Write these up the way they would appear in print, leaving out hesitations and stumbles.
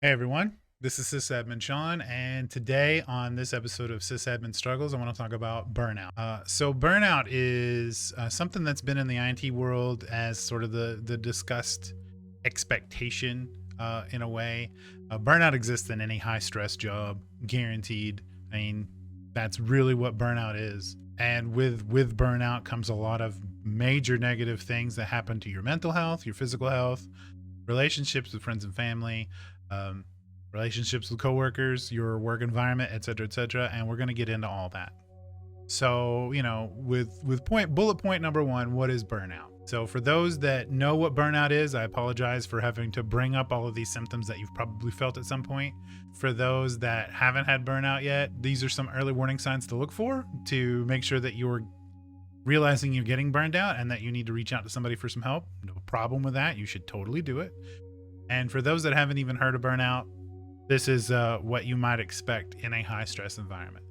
Hey everyone, this is Sysadmin Sean, and today on this episode of Sysadmin Struggles, I want to talk about burnout. So burnout is something that's been in the IT world as sort of the discussed expectation in a way. Burnout exists in any high stress job, guaranteed. I mean, that's really what burnout is. And with burnout comes a lot of major negative things that happen to your mental health, your physical health, relationships with friends and family, um, relationships with coworkers, your work environment, et cetera, et cetera. And we're going to get into all that. So, with bullet point number one, what is burnout? So, for those that know what burnout is, I apologize for having to bring up all of these symptoms that you've probably felt at some point. For those that haven't had burnout yet, these are some early warning signs to look for to make sure that you're realizing you're getting burned out and that you need to reach out to somebody for some help. No problem with that. You should totally do it. And for those that haven't even heard of burnout, this is what you might expect in a high stress environment.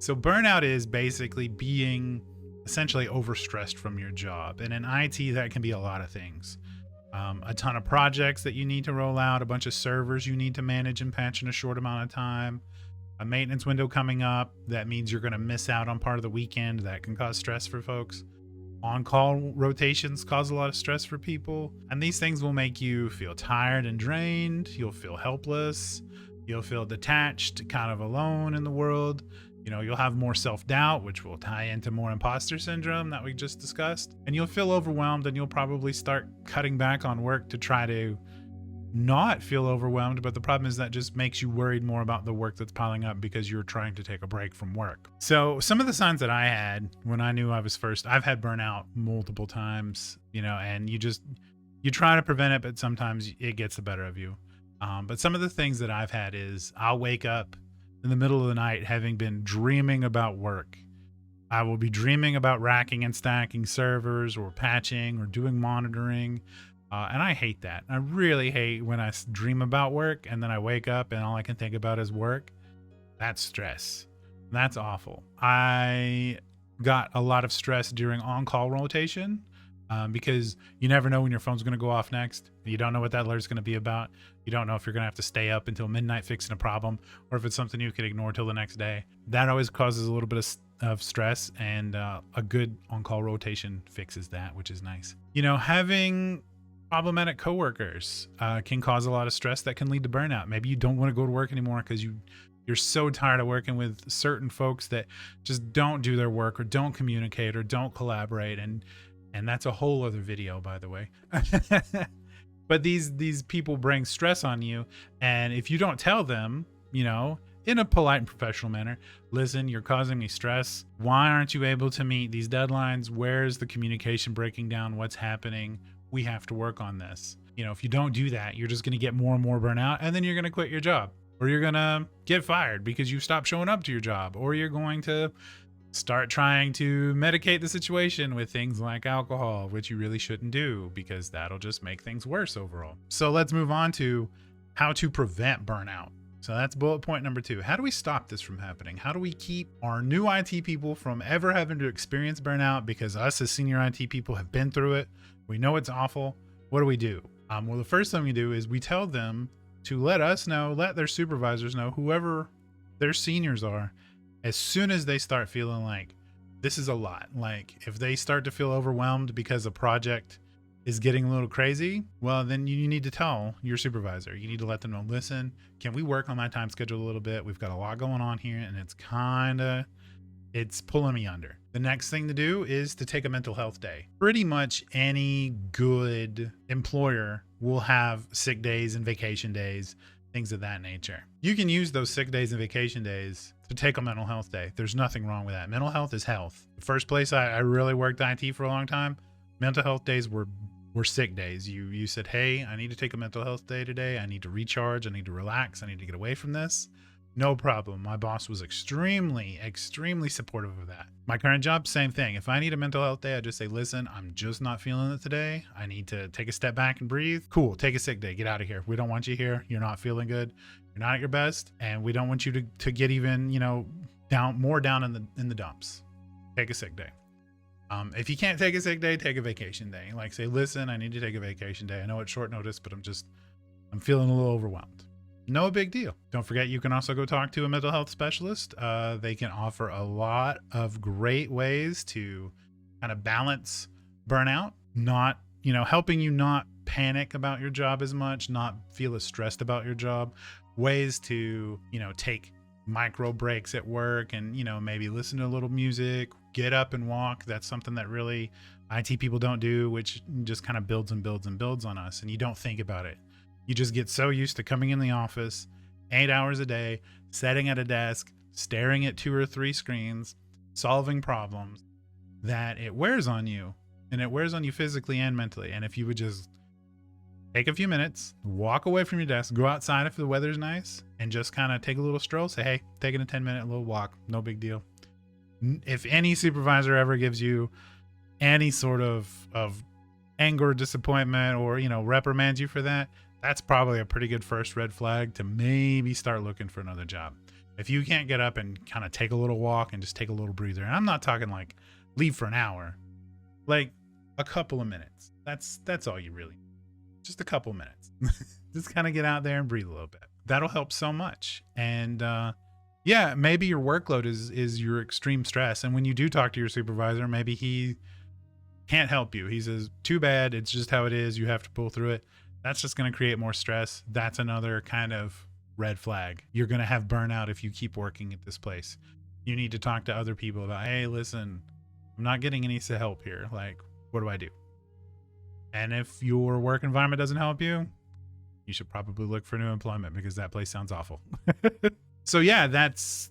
So burnout is basically being essentially overstressed from your job. And in IT, that can be a lot of things. A ton of projects that you need to roll out, a bunch of servers you need to manage and patch in a short amount of time, a maintenance window coming up. That means you're going to miss out on part of the weekend. That can cause stress for folks. On-call rotations cause a lot of stress for people, and these things will make you feel tired and drained. You'll feel helpless. You'll feel detached, kind of alone in the world. You'll have more self-doubt, which will tie into more imposter syndrome that we just discussed. And you'll feel overwhelmed, and you'll probably start cutting back on work to try to not feel overwhelmed, but the problem is that just makes you worried more about the work that's piling up because you're trying to take a break from work. So some of the signs that I had when I knew I was first, I've had burnout multiple times, and you try to prevent it, but sometimes it gets the better of you. But some of the things that I've had is I'll wake up in the middle of the night having been dreaming about work. I will be dreaming about racking and stacking servers or patching or doing monitoring. And I hate that. I really hate when I dream about work and then I wake up and all I can think about is work. That's stress. That's awful. I got a lot of stress during on-call rotation because you never know when your phone's going to go off next. You don't know what that alert's going to be about. You don't know if you're going to have to stay up until midnight fixing a problem or if it's something you could ignore till the next day. That always causes a little bit of stress, and a good on-call rotation fixes that, which is nice. Having problematic coworkers can cause a lot of stress that can lead to burnout. Maybe you don't want to go to work anymore because you're so tired of working with certain folks that just don't do their work or don't communicate or don't collaborate, and that's a whole other video, by the way. But these people bring stress on you, and if you don't tell them, in a polite and professional manner, listen, you're causing me stress. Why aren't you able to meet these deadlines? Where's the communication breaking down? What's happening? We have to work on this. If you don't do that, you're just going to get more and more burnout, and then you're going to quit your job, or you're going to get fired because you stopped showing up to your job, or you're going to start trying to medicate the situation with things like alcohol, which you really shouldn't do because that'll just make things worse overall. So let's move on to how to prevent burnout. So that's bullet point number 2. How do we stop this from happening? How do we keep our new IT people from ever having to experience burnout? Because us as senior IT people have been through it. We know it's awful. What do we do? Well, the first thing we do is we tell them to let us know, let their supervisors know, whoever their seniors are, as soon as they start feeling like this is a lot. Like if they start to feel overwhelmed because a project is getting a little crazy, well, then you need to tell your supervisor. You need to let them know, listen, can we work on my time schedule a little bit? We've got a lot going on here, and it's pulling me under. The next thing to do is to take a mental health day. Pretty much any good employer will have sick days and vacation days, things of that nature. You can use those sick days and vacation days to take a mental health day. There's nothing wrong with that. Mental health is health. The first place I really worked IT for a long time, mental health days were sick days. You said, hey, I need to take a mental health day today. I need to recharge. I need to relax. I need to get away from this. No problem. My boss was extremely supportive of that. My current job, same thing. If I need a mental health day, I just say, listen, I'm just not feeling it today. I need to take a step back and breathe. Cool. Take a sick day. Get out of here. We don't want you here. You're not feeling good. You're not at your best. And we don't want you to get even, down in the dumps. Take a sick day. If you can't take a sick day, take a vacation day. Like say, listen, I need to take a vacation day. I know it's short notice, but I'm feeling a little overwhelmed. No big deal. Don't forget, you can also go talk to a mental health specialist. They can offer a lot of great ways to kind of balance burnout, not, helping you not panic about your job as much, not feel as stressed about your job, ways to, take micro breaks at work and, maybe listen to a little music, get up and walk. That's something that really IT people don't do, which just kind of builds and builds and builds on us. And you don't think about it. You just get so used to coming in the office 8 hours a day, sitting at a desk, staring at 2 or 3 screens, solving problems, that it wears on you, and it wears on you physically and mentally. And if you would just take a few minutes, walk away from your desk, go outside if the weather's nice, and just kind of take a little stroll, say, hey, taking a 10-minute little walk, no big deal. If any supervisor ever gives you any sort of anger or disappointment or, reprimands you for that, that's probably a pretty good first red flag to maybe start looking for another job. If you can't get up and kind of take a little walk and just take a little breather, and I'm not talking like leave for an hour, like a couple of minutes. That's all you really need. Just a couple minutes. Just kind of get out there and breathe a little bit. That'll help so much. And yeah, maybe your workload is your extreme stress. And when you do talk to your supervisor, maybe he can't help you. He says, too bad, it's just how it is. You have to pull through it. That's just going to create more stress. That's another kind of red flag. You're going to have burnout if you keep working at this place. You need to talk to other people about, hey, listen, I'm not getting any help here. Like, what do I do? And if your work environment doesn't help you, you should probably look for new employment because that place sounds awful. So yeah, that's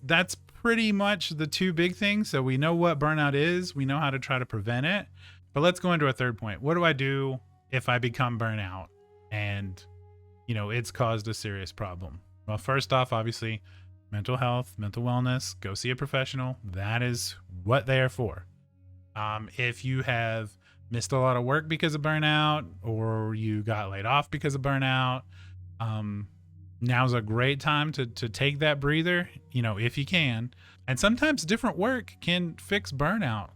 pretty much the 2 big things. So we know what burnout is. We know how to try to prevent it. But let's go into a third point. What do I do if I become burnout and, it's caused a serious problem? Well, first off, obviously, mental health, mental wellness, go see a professional. That is what they are for. If you have missed a lot of work because of burnout, or you got laid off because of burnout, now's a great time to take that breather, if you can. And sometimes different work can fix burnout.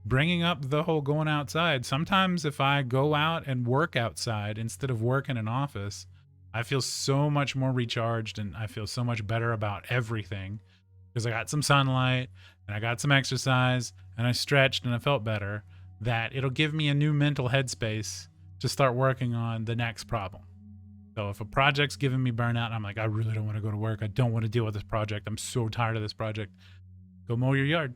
Bringing up the whole going outside. Sometimes if I go out and work outside instead of work in an office, I feel so much more recharged and I feel so much better about everything because I got some sunlight and I got some exercise and I stretched and I felt better, that it'll give me a new mental headspace to start working on the next problem. So if a project's giving me burnout, I'm like, I really don't want to go to work. I don't want to deal with this project. I'm so tired of this project. Go mow your yard,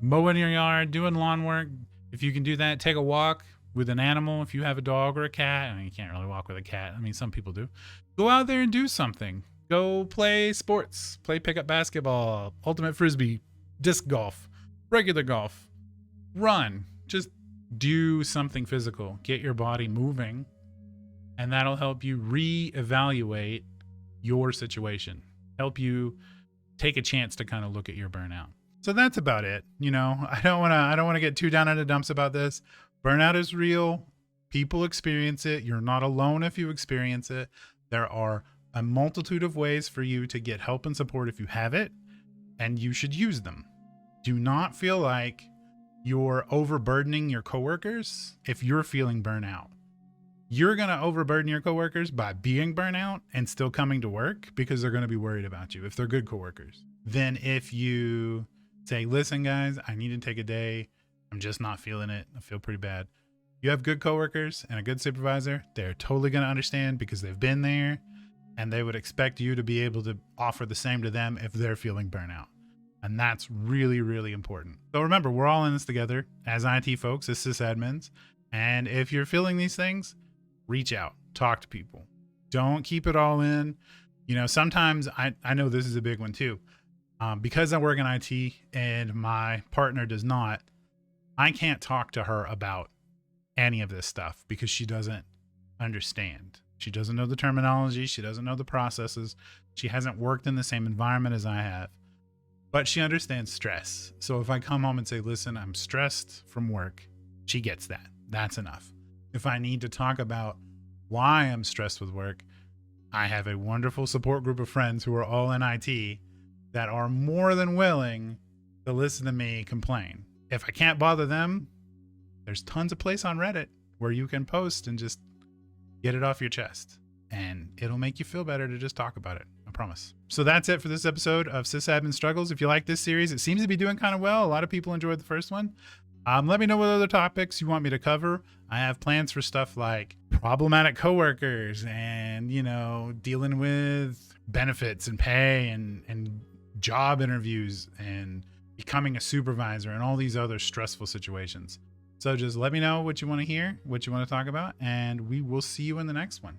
mowing your yard, doing lawn work. If you can do that, take a walk with an animal. If you have a dog or a cat, you can't really walk with a cat. Some people do. Go out there and do something. Go play sports, play pickup basketball, ultimate frisbee, disc golf, regular golf, run, just do something physical, get your body moving, and that'll help you reevaluate your situation, help you take a chance to kind of look at your burnout. So that's about it. I don't want to get too down in the dumps about this. Burnout is real. People experience it. You're not alone if you experience it. There are a multitude of ways for you to get help and support if you have it, and you should use them. Do not feel like you're overburdening your coworkers if you're feeling burnout. You're going to overburden your coworkers by being burnout and still coming to work because they're going to be worried about you if they're good coworkers. Then if you say, listen, guys, I need to take a day. I'm just not feeling it. I feel pretty bad. You have good coworkers and a good supervisor. They're totally going to understand because they've been there, and they would expect you to be able to offer the same to them if they're feeling burnout. And that's really, really important. So remember, we're all in this together as IT folks, as sysadmins. And if you're feeling these things, reach out, talk to people. Don't keep it all in. Sometimes I know this is a big one too. Because I work in IT and my partner does not, I can't talk to her about any of this stuff because she doesn't understand. She doesn't know the terminology. She doesn't know the processes. She hasn't worked in the same environment as I have, but she understands stress. So if I come home and say, listen, I'm stressed from work, she gets that. That's enough. If I need to talk about why I'm stressed with work, I have a wonderful support group of friends who are all in IT that are more than willing to listen to me complain. If I can't bother them, there's tons of place on Reddit where you can post and just get it off your chest. and it'll make you feel better to just talk about it. I promise. So that's it for this episode of Sysadmin Struggles. If you like this series, it seems to be doing kind of well. A lot of people enjoyed the first one. Let me know what other topics you want me to cover. I have plans for stuff like problematic coworkers and, dealing with benefits and pay and job interviews and becoming a supervisor and all these other stressful situations. So just let me know what you want to hear, what you want to talk about, and we will see you in the next one.